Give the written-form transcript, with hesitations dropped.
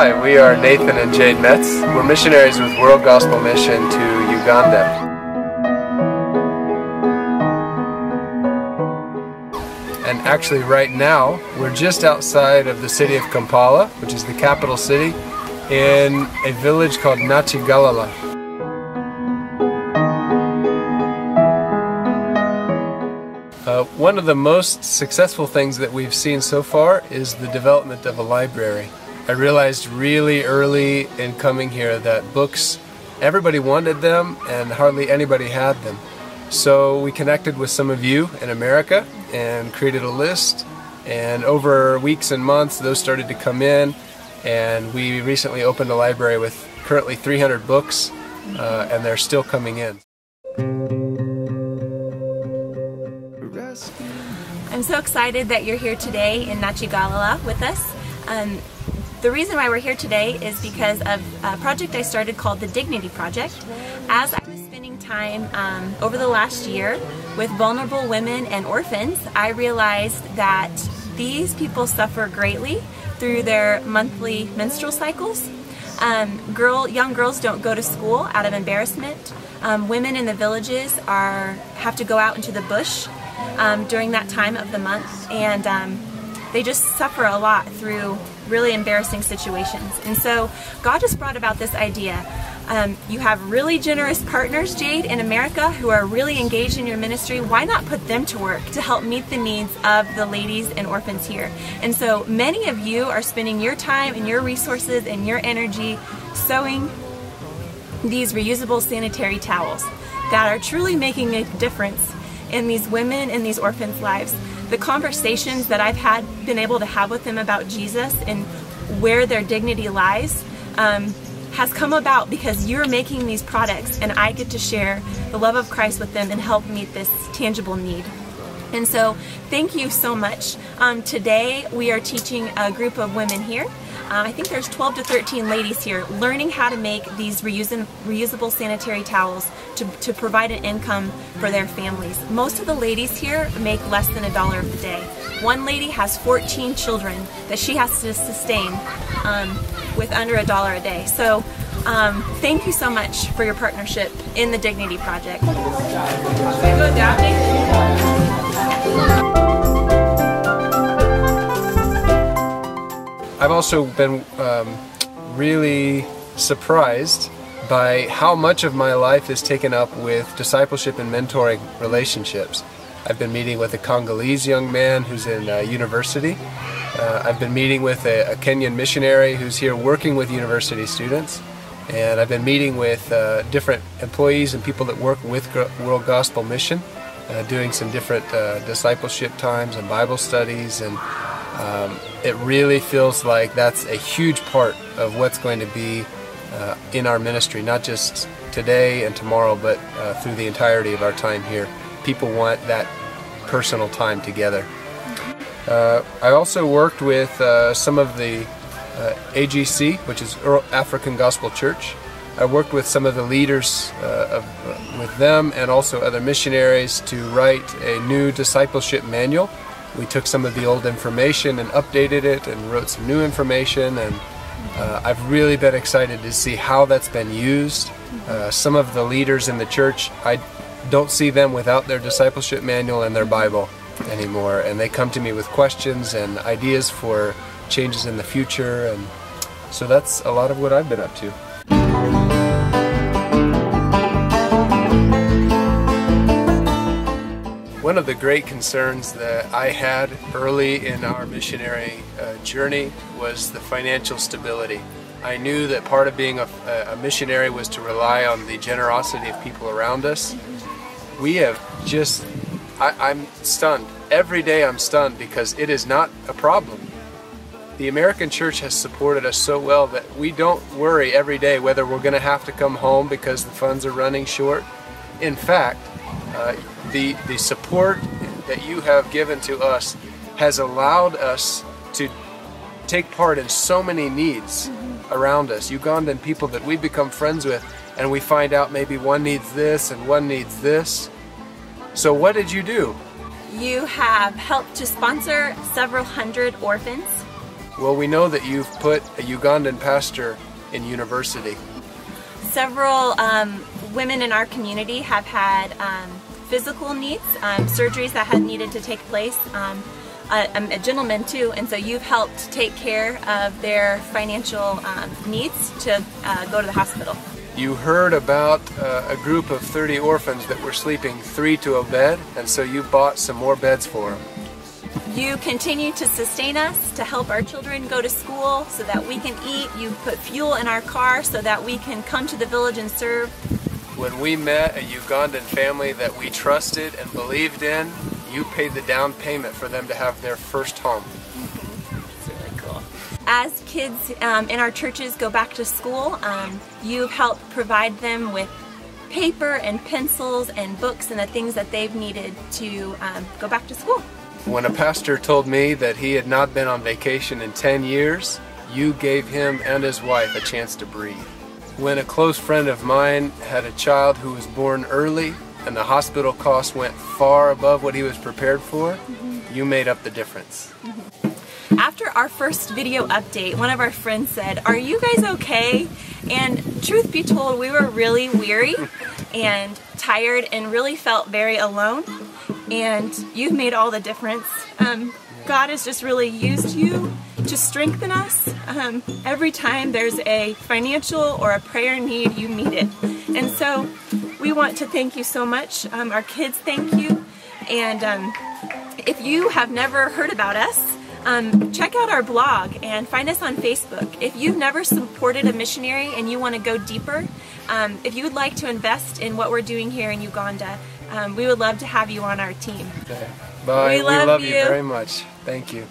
Hi, we are Nathan and Jade Metz. We're missionaries with World Gospel Mission to Uganda. And actually right now, we're just outside of the city of Kampala, which is the capital city, in a village called Nachigalala. One of the most successful things that we've seen so far is the development of a library. I realized really early in coming here that books, everybody wanted them and hardly anybody had them. So we connected with some of you in America and created a list, and over weeks and months those started to come in, and we recently opened a library with currently 300 books, and they're still coming in. I'm so excited that you're here today in Nachigalala with us. The reason why we're here today is because of a project I started called the Dignity Project. As I was spending time over the last year with vulnerable women and orphans, I realized that these people suffer greatly through their monthly menstrual cycles. Young girls don't go to school out of embarrassment. Women in the villages have to go out into the bush during that time of the month, and they just suffer a lot through really embarrassing situations. And so God just brought about this idea. You have really generous partners, Jade, in America who are really engaged in your ministry. Why not put them to work to help meet the needs of the ladies and orphans here? And so many of you are spending your time and your resources and your energy sewing these reusable sanitary towels that are truly making a difference in these women and these orphans' lives. The conversations that I've been able to have with them about Jesus and where their dignity lies has come about because you're making these products, and I get to share the love of Christ with them and help meet this tangible need. And so thank you so much. Today we are teaching a group of women here. I think there's 12 to 13 ladies here learning how to make these reusable sanitary towels to provide an income for their families. Most of the ladies here make less than $1 a day. One lady has 14 children that she has to sustain with under $1 a day. So thank you so much for your partnership in the Dignity Project. I've also been really surprised by how much of my life is taken up with discipleship and mentoring relationships. I've been meeting with a Congolese young man who's in university. I've been meeting with a Kenyan missionary who's here working with university students. And I've been meeting with different employees and people that work with World Gospel Mission, doing some different discipleship times and Bible studies, and it really feels like that's a huge part of what's going to be in our ministry, not just today and tomorrow, but through the entirety of our time here. People want that personal time together. I also worked with some of the AGC, which is African Gospel Church. I worked with some of the leaders with them and also other missionaries to write a new discipleship manual. We took some of the old information and updated it and wrote some new information, and I've really been excited to see how that's been used. Some of the leaders in the church, I don't see them without their discipleship manual and their Bible anymore, and they come to me with questions and ideas for changes in the future, and so that's a lot of what I've been up to. One of the great concerns that I had early in our missionary journey was the financial stability. I knew that part of being a missionary was to rely on the generosity of people around us. We have just, I'm stunned. Every day I'm stunned because it is not a problem. The American church has supported us so well that we don't worry every day whether we're going to have to come home because the funds are running short. In fact, the support that you have given to us has allowed us to take part in so many needs around us. Ugandan people that we become friends with, and we find out maybe one needs this and one needs this. So what did you do? You have helped to sponsor several hundred orphans. Well, we know that you've put a Ugandan pastor in university. Several women in our community have had physical needs, surgeries that had needed to take place, a gentleman too, and so you've helped take care of their financial needs to go to the hospital. You heard about a group of 30 orphans that were sleeping 3 to a bed, and so you bought some more beds for them. You continue to sustain us, to help our children go to school so that we can eat. You put fuel in our car so that we can come to the village and serve. When we met a Ugandan family that we trusted and believed in, you paid the down payment for them to have their first home. It's really cool. As kids in our churches go back to school, you've helped provide them with paper and pencils and books and the things that they've needed to go back to school. When a pastor told me that he had not been on vacation in 10 years, you gave him and his wife a chance to breathe. When a close friend of mine had a child who was born early and the hospital costs went far above what he was prepared for, you made up the difference. After our first video update, one of our friends said, "Are you guys okay?" And truth be told, we were really weary and tired and really felt very alone. And you've made all the difference. God has just really used you to strengthen us. Every time there's a financial or a prayer need, you meet it. And so we want to thank you so much. Our kids thank you. And if you have never heard about us, check out our blog and find us on Facebook. If you've never supported a missionary and you want to go deeper, if you would like to invest in what we're doing here in Uganda, we would love to have you on our team. Okay. Bye. We love you very much. Thank you.